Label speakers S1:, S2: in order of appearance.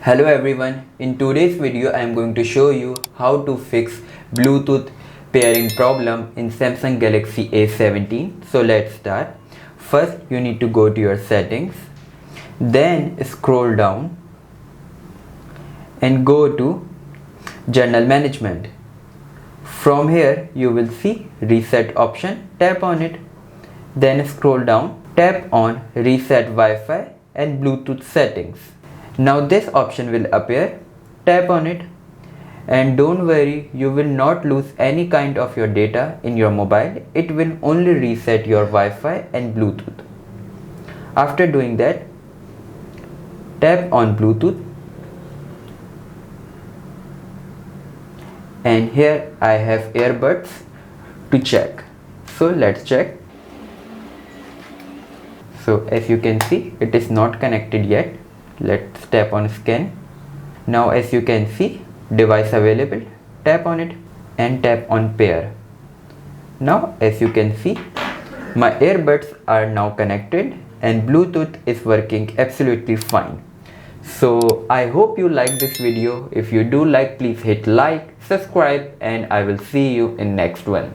S1: Hello everyone, in today's video I am going to show you how to fix Bluetooth pairing problem in Samsung Galaxy A17. So let's start. First you need to go to your settings, then scroll down and go to General Management. From here you will see reset option, tap on it, then scroll down, tap on reset Wi-Fi and Bluetooth settings. Now this option will appear, tap on it, and don't worry, you will not lose any kind of your data in your mobile. It will only reset your Wi-Fi and Bluetooth. After doing that, tap on Bluetooth, and here I have earbuds to check. So let's check. So as you can see, it is not connected yet. Let's tap on scan. Now as you can see, device available, tap on it and tap on pair. Now as you can see, my earbuds are now connected and Bluetooth is working absolutely fine. So I hope you like this video. If you do like, please hit like, subscribe, and I will see you in next one.